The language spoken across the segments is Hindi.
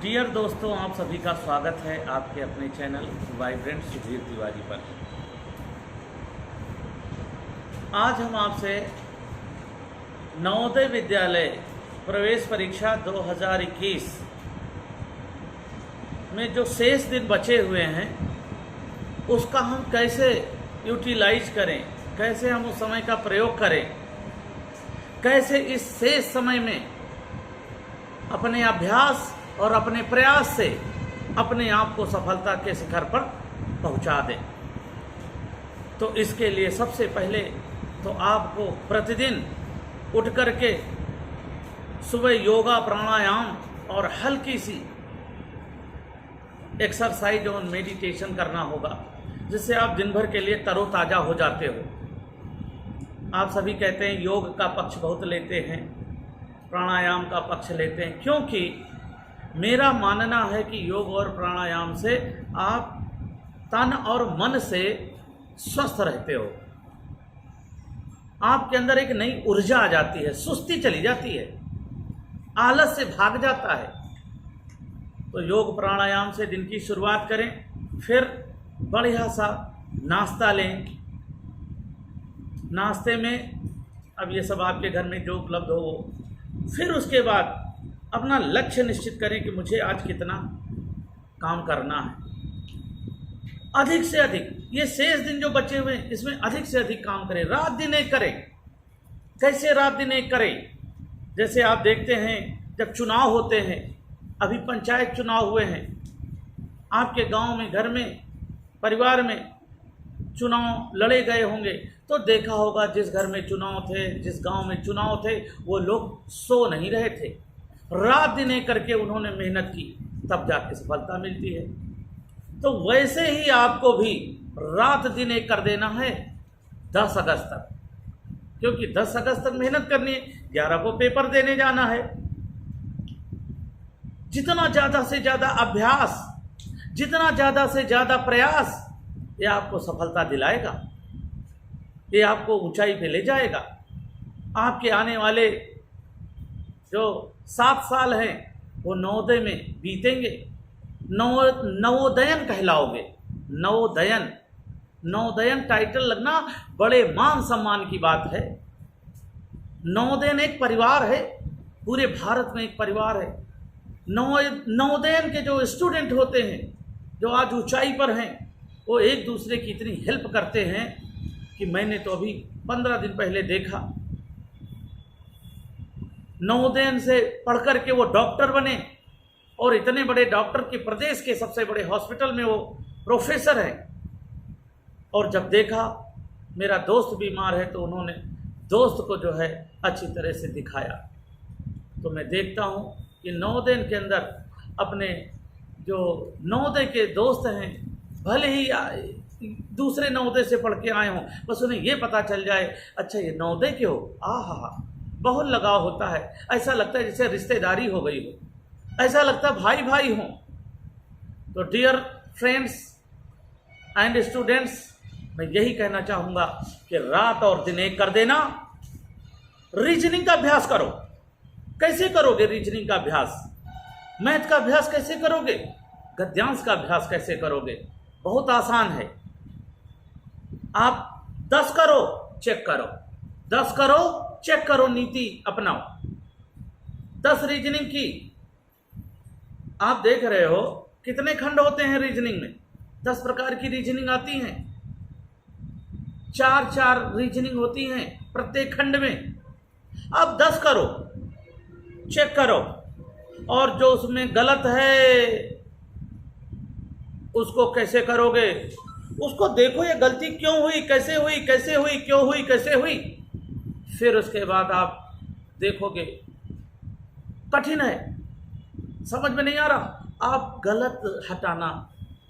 डियर दोस्तों, आप सभी का स्वागत है आपके अपने चैनल वाइब्रेंट सुधीर तिवारी पर। आज हम आपसे नवोदय विद्यालय प्रवेश परीक्षा 2021 में जो शेष दिन बचे हुए हैं उसका हम कैसे यूटिलाइज करें, कैसे हम उस समय का प्रयोग करें, कैसे इस शेष समय में अपने अभ्यास और अपने प्रयास से अपने आप को सफलता के शिखर पर पहुंचा दें। तो इसके लिए सबसे पहले तो आपको प्रतिदिन उठ करके सुबह योगा, प्राणायाम और हल्की सी एक्सरसाइज और मेडिटेशन करना होगा, जिससे आप दिन भर के लिए तरोताज़ा हो जाते हो। आप सभी कहते हैं योग का पक्ष बहुत लेते हैं, प्राणायाम का पक्ष लेते हैं, क्योंकि मेरा मानना है कि योग और प्राणायाम से आप तन और मन से स्वस्थ रहते हो। आपके अंदर एक नई ऊर्जा आ जाती है, सुस्ती चली जाती है, आलस से भाग जाता है। तो योग प्राणायाम से दिन की शुरुआत करें, फिर बढ़िया सा नाश्ता लें। नाश्ते में अब ये सब आपके घर में जो उपलब्ध हो वो, फिर उसके बाद अपना लक्ष्य निश्चित करें कि मुझे आज कितना काम करना है। अधिक से अधिक ये शेष दिन जो बचे हुए हैं इसमें अधिक से अधिक काम करें, रात दिन एक करें। कैसे रात दिन एक करें? जैसे आप देखते हैं जब चुनाव होते हैं, अभी पंचायत चुनाव हुए हैं, आपके गांव में, घर में, परिवार में चुनाव लड़े गए होंगे, तो देखा होगा जिस घर में चुनाव थे, जिस गांव में चुनाव थे, वो लोग सो नहीं रहे थे, रात दिन एक करके उन्होंने मेहनत की, तब जाके सफलता मिलती है। तो वैसे ही आपको भी रात दिन एक कर देना है 10 अगस्त तक, क्योंकि 10 अगस्त तक मेहनत करनी है, 11 को पेपर देने जाना है। जितना ज़्यादा से ज़्यादा अभ्यास, जितना ज़्यादा से ज़्यादा प्रयास, ये आपको सफलता दिलाएगा, ये आपको ऊंचाई पे ले जाएगा। आपके आने वाले जो 7 साल हैं वो नवोदय में बीतेंगे। नवोदयन कहलाओगे। नवोदयन टाइटल लगना बड़े मान सम्मान की बात है। नवोदयन एक परिवार है, पूरे भारत में एक परिवार है। नवोदयन के जो स्टूडेंट होते हैं, जो आज ऊंचाई पर हैं, वो एक दूसरे की इतनी हेल्प करते हैं कि मैंने तो अभी 15 दिन पहले देखा, नवोदयन से पढ़कर के वो डॉक्टर बने और इतने बड़े डॉक्टर के प्रदेश के सबसे बड़े हॉस्पिटल में वो प्रोफेसर हैं। और जब देखा मेरा दोस्त बीमार है, तो उन्होंने दोस्त को जो है अच्छी तरह से दिखाया। तो मैं देखता हूँ कि नवोदय के अंदर अपने जो नवोदय के दोस्त हैं, भले ही दूसरे नवोदय से पढ़ के आए हों, बस उन्हें ये पता चल जाए अच्छा ये नवोदय के हो, आहा, बहुत लगाव होता है। ऐसा लगता है जैसे रिश्तेदारी हो गई हो, ऐसा लगता है भाई भाई हों। तो डियर फ्रेंड्स एंड स्टूडेंट्स, मैं यही कहना चाहूँगा कि रात और दिन एक कर देना। रीजनिंग का अभ्यास करो। कैसे करोगे रीजनिंग का अभ्यास? मैथ का अभ्यास कैसे करोगे? गद्यांश का अभ्यास कैसे करोगे? बहुत आसान है। आप 10 करो, चेक करो, 10 करो, चेक करो, नीति अपनाओ। 10 रीजनिंग की आप देख रहे हो कितने खंड होते हैं रीजनिंग में? 10 प्रकार की रीजनिंग आती हैं, 4-4 रीजनिंग होती हैं प्रत्येक खंड में। आप 10 करो, चेक करो, और जो उसमें गलत है उसको कैसे करोगे? उसको देखो ये गलती क्यों हुई, कैसे हुई, कैसे हुई, क्यों हुई, कैसे हुई। फिर उसके बाद आप देखोगे कठिन है, समझ में नहीं आ रहा, आप गलत हटाना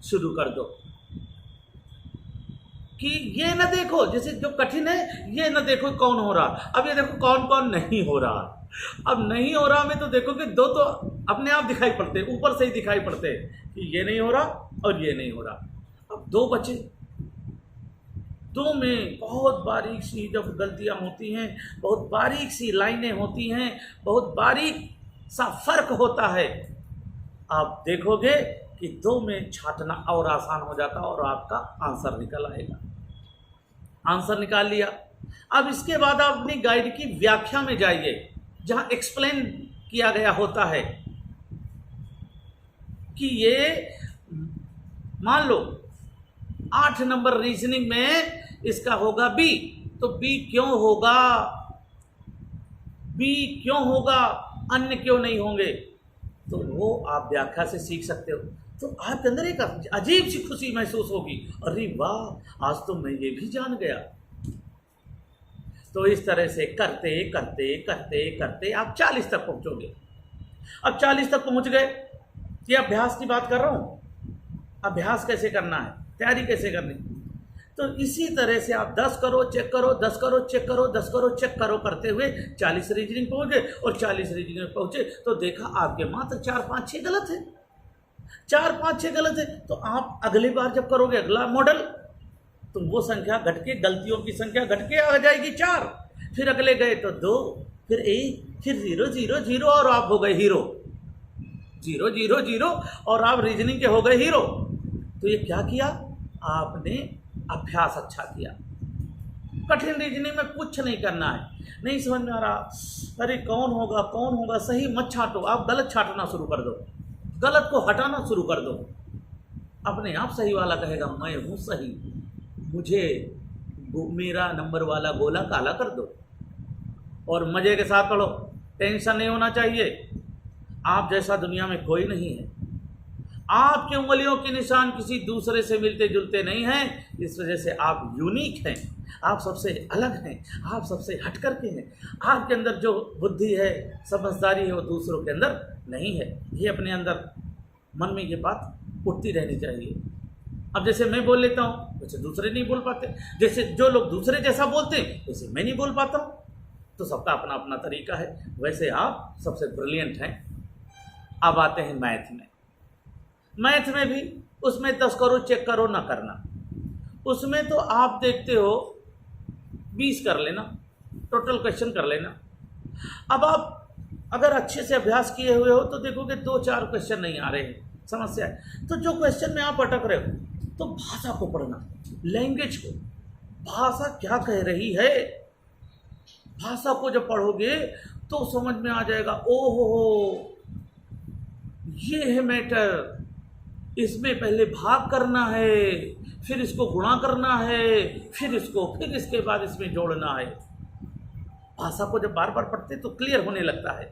शुरू कर दो कि ये न देखो, जैसे जो कठिन है ये न देखो कौन हो रहा, अब ये देखो कौन कौन नहीं हो रहा। अब नहीं हो रहा में तो देखोगे 2 तो अपने आप दिखाई पड़ते, ऊपर से ही दिखाई पड़ते कि ये नहीं हो रहा और ये नहीं हो रहा। अब 2 बचे, 2 में बहुत बारीक सी जब गलतियां होती हैं, बहुत बारीक सी लाइनें होती हैं, बहुत बारीक सा फर्क होता है, आप देखोगे कि 2 में छांटना और आसान हो जाता और आपका आंसर निकल आएगा। आंसर निकाल लिया। अब इसके बाद आप अपनी गाइड की व्याख्या में जाइए, जहां एक्सप्लेन किया गया होता है कि ये मान लो 8 नंबर रीजनिंग में इसका होगा बी, तो बी क्यों होगा, बी क्यों होगा, अन्य क्यों नहीं होंगे, तो वो आप व्याख्या से सीख सकते हो। तो आपके अंदर एक अजीब सी खुशी महसूस होगी, अरे वाह आज तो मैं ये भी जान गया। तो इस तरह से करते करते करते करते आप 40 तक पहुंचोगे। अब 40 तक पहुंच गए, ये अभ्यास की बात कर रहा हूं। अभ्यास कैसे करना है, तैयारी कैसे करनी, तो इसी तरह से आप 10 करो चेक करो, 10 करो चेक करो, 10 करो चेक करो करते हुए 40 रीजनिंग पहुंच गए। और 40 रीजनिंग पहुंचे तो देखा आपके मात्र 4, 5, 6 गलत है, 4, 5, 6 गलत है। तो आप अगली बार जब करोगे अगला मॉडल, तो वो संख्या घट के, गलतियों की संख्या घट के आ जाएगी 4। फिर अगले गए तो 2, फिर 1, फिर 0, 0, 0 और आप हो गए हीरो। 0, 0, 0 और आप रीजनिंग के हो गए हीरो। तो ये क्या किया आपने, अभ्यास अच्छा किया। कठिन रीजनिंग में कुछ नहीं करना है, नहीं समझ में आ रहा, अरे कौन होगा सही मत छांटो, आप गलत छांटना शुरू कर दो, गलत को हटाना शुरू कर दो। अपने आप सही वाला कहेगा मैं हूं सही, मुझे मेरा नंबर वाला गोला काला कर दो। और मजे के साथ पढ़ो, टेंशन नहीं होना चाहिए। आप जैसा दुनिया में कोई नहीं है। आपके उंगलियों के निशान किसी दूसरे से मिलते जुलते नहीं हैं, इस वजह से आप यूनिक हैं, आप सबसे अलग हैं, आप सबसे हट करके हैं। आपके अंदर जो बुद्धि है, समझदारी है, वो दूसरों के अंदर नहीं है। ये अपने अंदर मन में ये बात उठती रहनी चाहिए। अब जैसे मैं बोल लेता हूँ वैसे दूसरे नहीं बोल पाते, जैसे जो लोग दूसरे जैसा बोलते हैं वैसे मैं नहीं बोल पाता हूँ। तो सबका अपना अपना तरीका है, वैसे आप सबसे ब्रिलियंट हैं। अब आते हैं मैथ में। मैथ में भी उसमें 10 करो चेक करो ना करना, उसमें तो आप देखते हो 20 कर लेना, टोटल क्वेश्चन कर लेना। अब आप अगर अच्छे से अभ्यास किए हुए हो तो देखोगे 2-4 क्वेश्चन नहीं आ रहे हैं, समस्या है। तो जो क्वेश्चन में आप अटक रहे हो, तो भाषा को पढ़ना, लैंग्वेज को, भाषा क्या कह रही है। भाषा को जब पढ़ोगे तो समझ में आ जाएगा, ओहो ये है मैटर, इसमें पहले भाग करना है, फिर इसको गुणा करना है, फिर इसके बाद इसमें जोड़ना है। भाषा को जब बार बार पढ़ते तो क्लियर होने लगता है,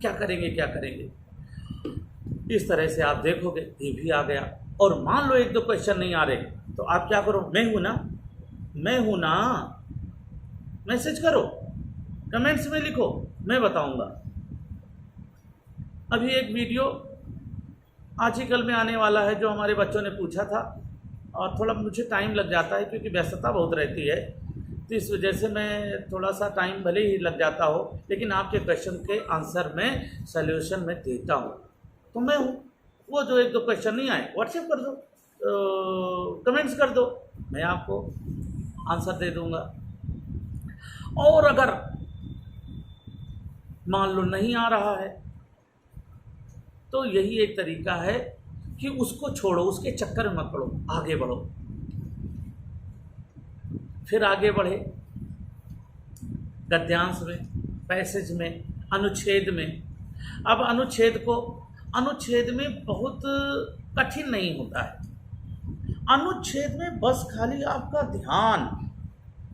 क्या करेंगे। इस तरह से आप देखोगे ये भी आ गया। और मान लो 1-2 क्वेश्चन नहीं आ रहे, तो आप क्या करो, मैं हूं ना, मैसेज करो, कमेंट्स में लिखो, मैं बताऊंगा। अभी एक वीडियो आर्टिकल में आने वाला है जो हमारे बच्चों ने पूछा था, और थोड़ा मुझे टाइम लग जाता है क्योंकि व्यस्तता बहुत रहती है, तो इस वजह से मैं थोड़ा सा टाइम भले ही लग जाता हो, लेकिन आपके क्वेश्चन के आंसर में सल्यूशन में देता हूँ। तो मैं हूँ, वो जो 1-2 क्वेश्चन नहीं आए व्हाट्सएप कर दो, कमेंट्स कर दो, मैं आपको आंसर दे दूँगा। और अगर मान लो नहीं आ रहा है तो यही एक तरीका है कि उसको छोड़ो, उसके चक्कर में मत पड़ो, आगे बढ़ो। फिर आगे बढ़े गद्यांश में, पैसेज में, अनुच्छेद में। अब अनुच्छेद में बहुत कठिन नहीं होता है। अनुच्छेद में बस खाली आपका ध्यान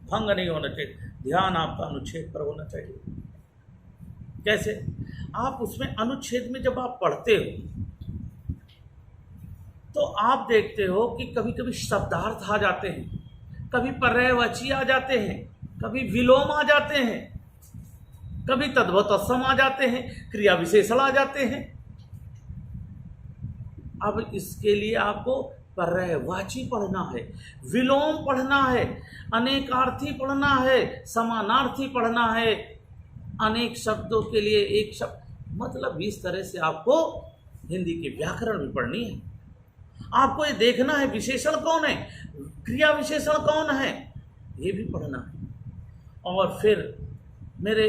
भंग नहीं होना चाहिए, ध्यान आपका अनुच्छेद पर होना चाहिए। कैसे? आप उसमें अनुच्छेद में जब आप पढ़ते हो तो आप देखते हो कि कभी कभी शब्दार्थ आ जाते हैं, कभी पर्यायवाची आ जाते हैं, कभी विलोम आ जाते हैं, कभी तद्भव तत्सम आ जाते हैं, क्रिया विशेषण आ जाते हैं। अब इसके लिए आपको पर्यायवाची पढ़ना है, विलोम पढ़ना है, अनेकार्थी पढ़ना है, समानार्थी पढ़ना है, अनेक शब्दों के लिए एक शब्द, मतलब इस तरह से आपको हिंदी की व्याकरण भी पढ़नी है। आपको ये देखना है विशेषण कौन है, क्रिया विशेषण कौन है, ये भी पढ़ना है। और फिर मेरे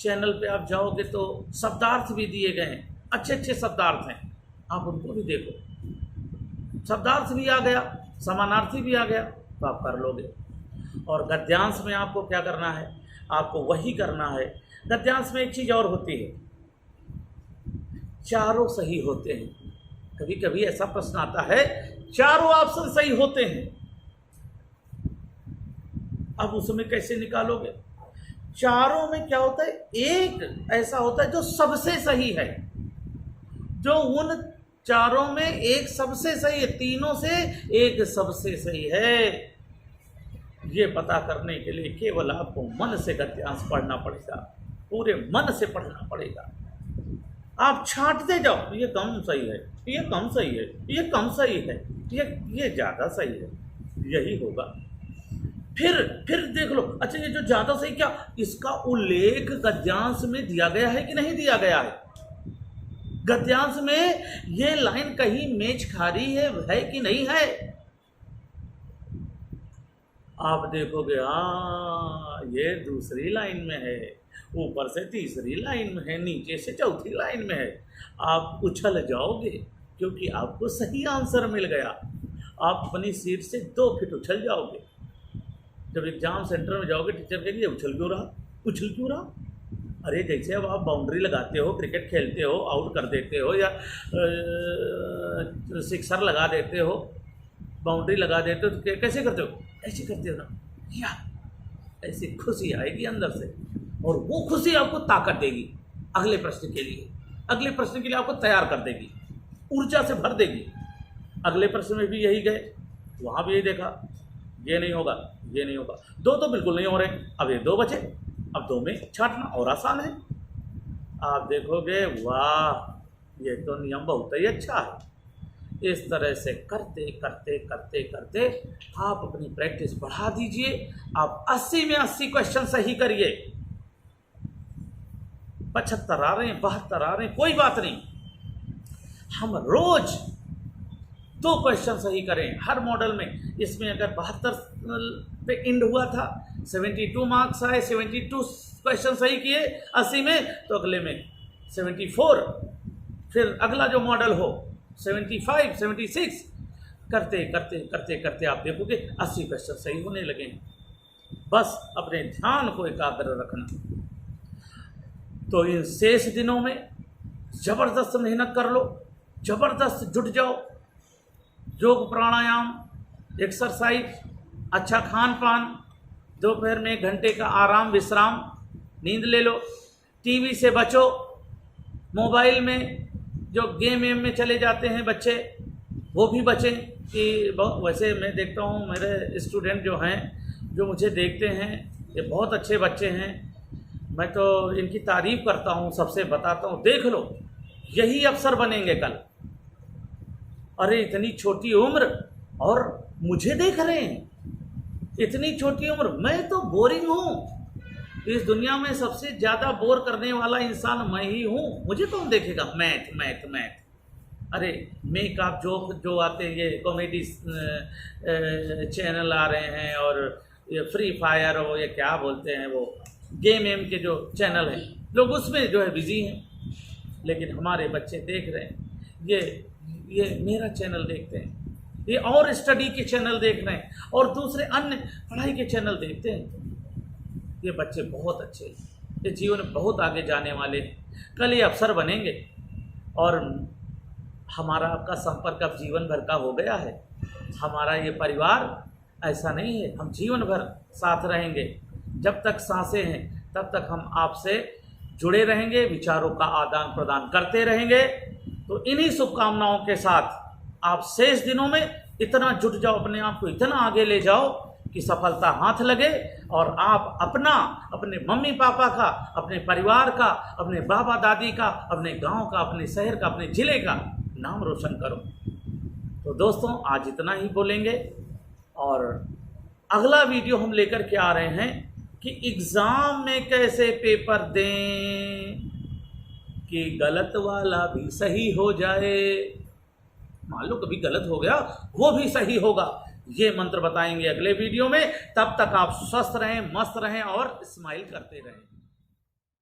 चैनल पे आप जाओगे तो शब्दार्थ भी दिए गए हैं, अच्छे अच्छे शब्दार्थ हैं, आप उनको भी देखो। शब्दार्थ भी आ गया, समानार्थी भी आ गया तो आप कर लोगे। और गद्यांश में आपको क्या करना है, आपको वही करना है। गद्यांश में एक चीज़ और होती है, चारों सही होते हैं। कभी कभी ऐसा प्रश्न आता है चारों ऑप्शन सही होते हैं, अब उसमें कैसे निकालोगे? चारों में क्या होता है, एक ऐसा होता है जो सबसे सही है, जो उन चारों में एक सबसे सही है, तीनों से एक सबसे सही है। ये पता करने के लिए केवल आपको मन से गद्यांश पढ़ना पड़ेगा, पूरे मन से पढ़ना पड़ेगा। आप छांटते जाओ, ये कम सही है, ये कम सही है, ये कम सही है, ये ज़्यादा सही है, यही होगा। फिर देख लो, अच्छा ये जो ज़्यादा सही, क्या इसका उल्लेख गद्यांश में दिया गया है कि नहीं दिया गया है? गद्यांश में ये लाइन कहीं मेच खा रही है कि नहीं है? आप देखोगे हाँ ये दूसरी लाइन में है, ऊपर से तीसरी लाइन में है, नीचे से चौथी लाइन में है। आप उछल जाओगे क्योंकि आपको सही आंसर मिल गया। आप अपनी सीट से 2 फीट उछल जाओगे। जब एग्जाम सेंटर में जाओगे टीचर कहेगी उछल क्यों रहा, उछल क्यों रहा? अरे जैसे अब आप बाउंड्री लगाते हो, क्रिकेट खेलते हो, आउट कर देते हो या सिक्सर लगा देते हो, बाउंड्री लगा देते हो, तो कैसे करते हो? ऐसे करते हो ना, या ऐसी खुशी आएगी अंदर से, और वो खुशी आपको ताकत देगी अगले प्रश्न के लिए। अगले प्रश्न के लिए आपको तैयार कर देगी, ऊर्जा से भर देगी। अगले प्रश्न में भी यही गए, वहाँ भी यही देखा, ये नहीं होगा, ये नहीं होगा, 2 तो बिल्कुल नहीं हो रहे, अब ये 2 बचे, अब 2 में छांटना और आसान है। आप देखोगे वाह ये तो नियम बहुत ही अच्छा है। इस तरह से करते करते करते करते आप अपनी प्रैक्टिस बढ़ा दीजिए। आप 80 में 80 क्वेश्चन सही करिए, 75 आ रहे हैं, 72 आ रहे हैं, कोई बात नहीं। हम रोज 2 क्वेश्चन सही करें हर मॉडल में। इसमें अगर 72 पे एंड हुआ था, 72 मार्क्स आए, 72 क्वेश्चन सही किए 80 में, तो अगले में 74, फिर अगला जो मॉडल हो 75, 76, करते करते करते करते आप देखोगे 80 क्वेश्चन सही होने लगे हैं। बस अपने ध्यान को एकाग्र रखना। तो इन शेष दिनों में जबरदस्त मेहनत कर लो, जबरदस्त जुट जाओ। योग प्राणायाम, एक्सरसाइज, अच्छा खान पान, दोपहर में 1 घंटे का आराम विश्राम, नींद ले लो, टीवी से बचो, मोबाइल में जो गेम में चले जाते हैं बच्चे वो भी बचें। कि वैसे मैं देखता हूँ मेरे स्टूडेंट जो हैं, जो मुझे देखते हैं, ये बहुत अच्छे बच्चे हैं, मैं तो इनकी तारीफ़ करता हूँ, सबसे बताता हूँ, देख लो यही अफसर बनेंगे कल। अरे इतनी छोटी उम्र और मुझे देख रहे हैं, इतनी छोटी उम्र, मैं तो बोरिंग हूँ। इस दुनिया में सबसे ज़्यादा बोर करने वाला इंसान मैं ही हूँ, मुझे कौन देखेगा? Math math math. अरे मेकअप जो आते हैं, ये कॉमेडी चैनल आ रहे हैं, और ये फ्री फायर हो, ये क्या बोलते हैं वो गेम के जो चैनल हैं, लोग उसमें जो है बिजी हैं। लेकिन हमारे बच्चे देख रहे हैं, ये मेरा चैनल देखते हैं, ये और स्टडी के चैनल देख रहे हैं, और दूसरे अन्य पढ़ाई के चैनल देखते हैं। ये बच्चे बहुत अच्छे हैं, ये जीवन में बहुत आगे जाने वाले हैं, कल ये अफसर बनेंगे। और हमारा आपका संपर्क अब जीवन भर का हो गया है। हमारा ये परिवार ऐसा नहीं है, हम जीवन भर साथ रहेंगे। जब तक सांसें हैं तब तक हम आपसे जुड़े रहेंगे, विचारों का आदान प्रदान करते रहेंगे। तो इन्हीं शुभकामनाओं के साथ आप शेष दिनों में इतना जुट जाओ, अपने आप को इतना आगे ले जाओ कि सफलता हाथ लगे, और आप अपने मम्मी पापा का, अपने परिवार का, अपने बाबा दादी का, अपने गांव का, अपने शहर का, अपने ज़िले का नाम रोशन करो। तो दोस्तों आज इतना ही बोलेंगे, और अगला वीडियो हम लेकर के आ रहे हैं कि एग्ज़ाम में कैसे पेपर दें कि गलत वाला भी सही हो जाए। मान लो कभी गलत हो गया, वो भी सही होगा। ये मंत्र बताएंगे अगले वीडियो में। तब तक आप स्वस्थ रहें, मस्त रहें और स्माइल करते रहें।